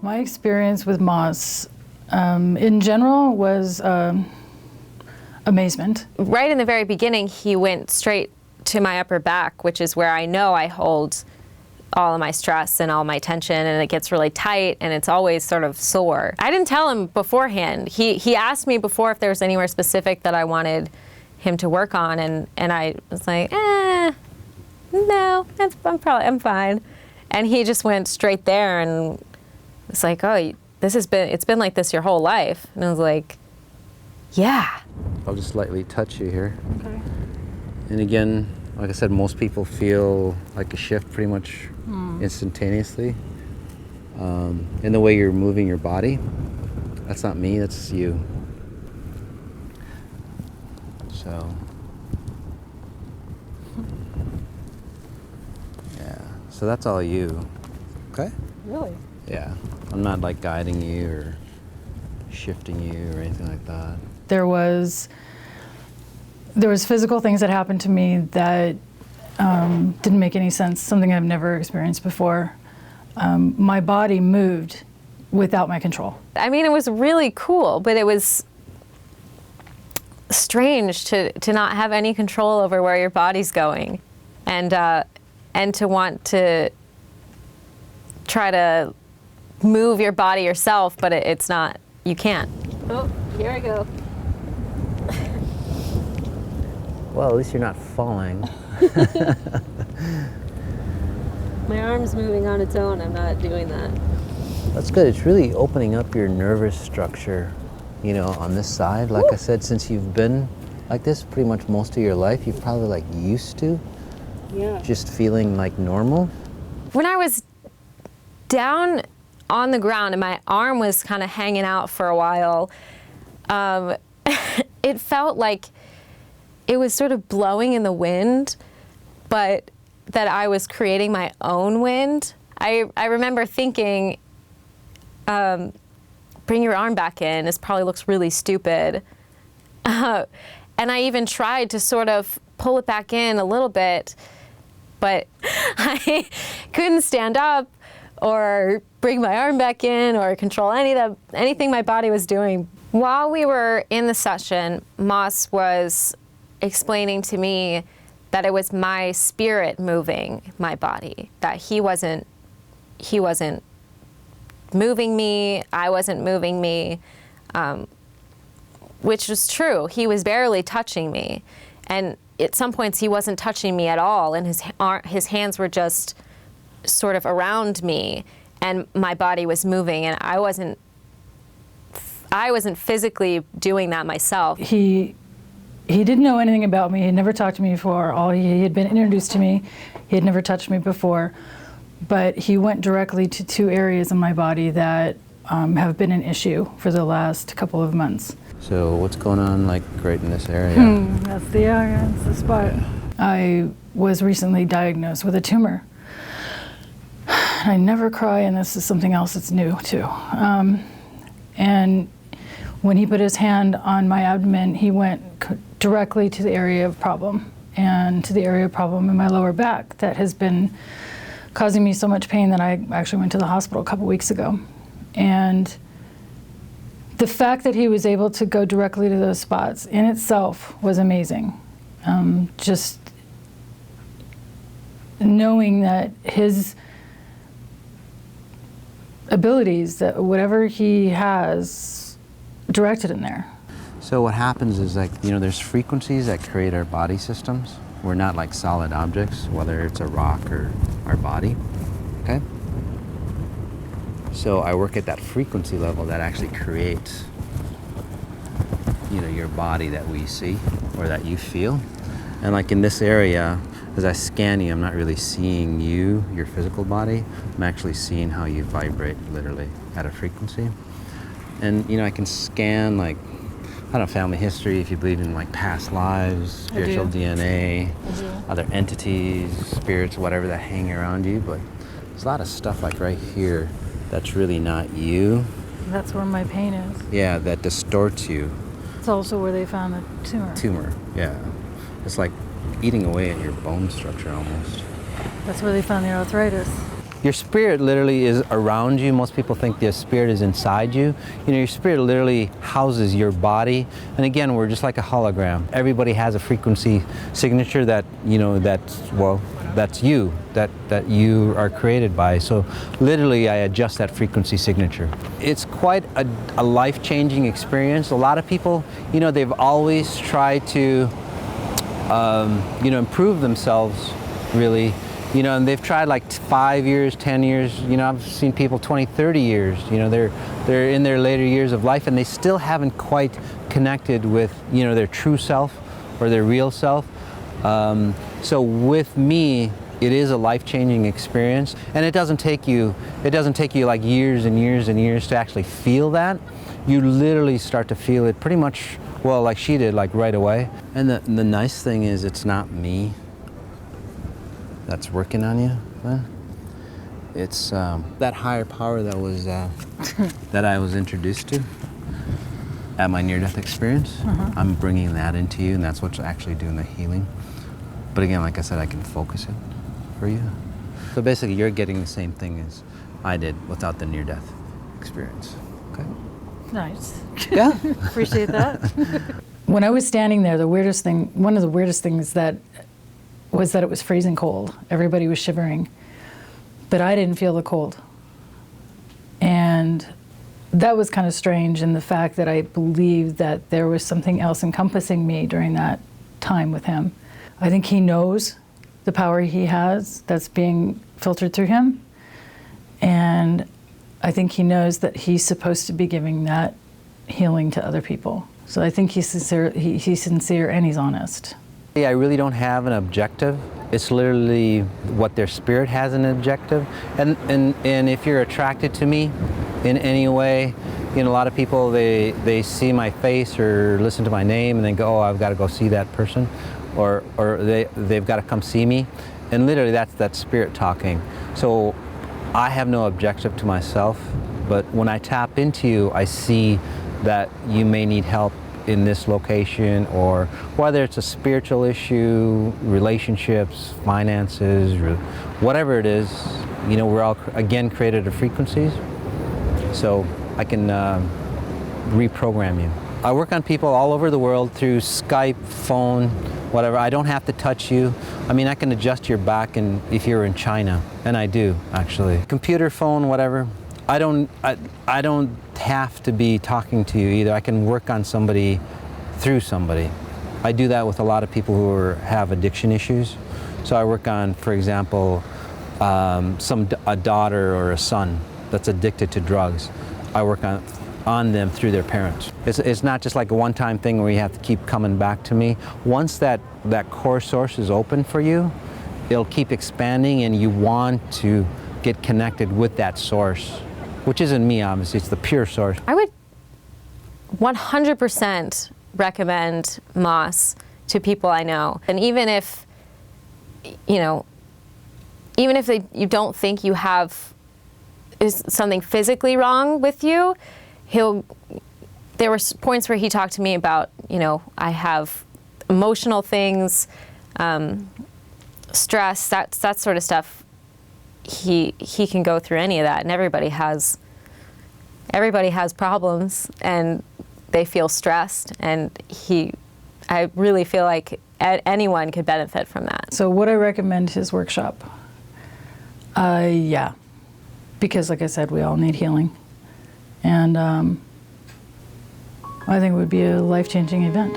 My experience with Moss, in general, was amazement. Right in the very beginning, he went straight to my upper back, which is where I know I hold all of my stress and all my tension, and it gets really tight and it's always sort of sore. I didn't tell him beforehand. He asked me before if there was anywhere specific that I wanted him to work on, and I was like, no, I'm fine. And he just went straight there, and it's like, oh, it's been like this your whole life. And I was like, yeah. I'll just lightly touch you here. Okay. And again, like I said, most people feel like a shift pretty much instantaneously. In the way you're moving your body. That's not me, that's you. So, yeah, so that's all you, okay? Really? Yeah, I'm not like guiding you or shifting you or anything like that. There was physical things that happened to me that didn't make any sense, something I've never experienced before. My body moved without my control. I mean, it was really cool, but it was strange to not have any control over where your body's going, and to want to try to move your body yourself, but it's not, you can't. Oh, here I go. Well, at least you're not falling. My arm's moving on its own, I'm not doing that. That's good. It's really opening up your nervous structure, you know, on this side. Like I said, since you've been like this pretty much most of your life, you've probably like used to just feeling like normal. When I was down on the ground and my arm was kind of hanging out for a while, it felt like it was sort of blowing in the wind, but that I was creating my own wind. I remember thinking, bring your arm back in. This probably looks really stupid. And I even tried to sort of pull it back in a little bit, but I couldn't stand up or bring my arm back in or control anything my body was doing. While we were in the session, Moss was explaining to me that it was my spirit moving my body, that he wasn't moving me, I wasn't moving me, which was true. He was barely touching me, and at some points he wasn't touching me at all, and his hands were just sort of around me, and my body was moving, and I wasn't physically doing that myself. He didn't know anything about me. He had never talked to me before. He had been introduced to me. He had never touched me before. But he went directly to two areas in my body that have been an issue for the last couple of months. So what's going on like right in this area? That's the area, that's the spot. Yeah. I was recently diagnosed with a tumor. I never cry, and this is something else that's new too. And when he put his hand on my abdomen, he went directly to the area of problem, and to the area of problem in my lower back that has been causing me so much pain that I actually went to the hospital a couple weeks ago. And the fact that he was able to go directly to those spots in itself was amazing. Just knowing that his abilities, that whatever he has, directed in there. So what happens is, like, you know, there's frequencies that create our body systems. We're not like solid objects, whether it's a rock or our body, okay? So I work at that frequency level that actually creates, you know, your body that we see or that you feel. And like in this area, as I scan you, I'm not really seeing you, your physical body. I'm actually seeing how you vibrate literally at a frequency. And, you know, I can scan like, I don't know, family history, if you believe in like past lives, spiritual DNA, other entities, spirits, whatever that hang around you. But there's a lot of stuff like right here that's really not you. That's where my pain is. Yeah, that distorts you. It's also where they found the tumor. Tumor, yeah. It's like eating away at your bone structure almost. That's where they found the arthritis. Your spirit literally is around you. Most people think your spirit is inside you. You know, your spirit literally houses your body. And again, we're just like a hologram. Everybody has a frequency signature that, you know, that's you, that you are created by. So literally I adjust that frequency signature. It's quite a life-changing experience. A lot of people, you know, they've always tried to, you know, improve themselves, really. You know, and they've tried like 5 years, 10 years, you know, I've seen people 20, 30 years, you know, they're in their later years of life and they still haven't quite connected with, you know, their true self or their real self. So with me, it is a life-changing experience, and it doesn't take you like years and years and years to actually feel that. You literally start to feel it pretty much, well, like she did, like right away. And the nice thing is it's not me that's working on you, man. It's that higher power that was that I was introduced to at my near-death experience. I'm bringing that into you, and that's what's actually doing the healing. But again, like I said, I can focus it for you. So basically, you're getting the same thing as I did without the near-death experience. Okay. Nice. Yeah. Appreciate that. When I was standing there, one of the weirdest things was that it was freezing cold. Everybody was shivering, but I didn't feel the cold. And that was kind of strange in the fact that I believed that there was something else encompassing me during that time with him. I think he knows the power he has that's being filtered through him. And I think he knows that he's supposed to be giving that healing to other people. So I think he's sincere and he's honest. I really don't have an objective. It's literally what their spirit has an objective. And if you're attracted to me in any way, you know, a lot of people, they see my face or listen to my name and then go, oh, I've got to go see that person. Or they've got to come see me. And literally that's that spirit talking. So I have no objective to myself, but when I tap into you, I see that you may need help in this location, or whether it's a spiritual issue, relationships, finances, whatever it is, you know, we're all, again, created of frequencies. So I can reprogram you. I work on people all over the world through Skype, phone, whatever. I don't have to touch you. I mean, I can adjust your back if you're in China, and I do, actually. Computer, phone, whatever. I don't have to be talking to you either. I can work on somebody through somebody. I do that with a lot of people who have addiction issues. So I work on, for example, a daughter or a son that's addicted to drugs. I work on them through their parents. It's not just like a one-time thing where you have to keep coming back to me. Once that core source is open for you, it'll keep expanding, and you want to get connected with that source, which isn't me, obviously, it's the pure source. I would 100% recommend Moss to people I know. And even if, you know, you don't think you have something physically wrong with you, there were points where he talked to me about, you know, I have emotional things, stress, that sort of stuff. He can go through any of that, and everybody has problems, and they feel stressed, and I really feel like anyone could benefit from that. So would I recommend his workshop? Yeah, because like I said, we all need healing, and I think it would be a life-changing event.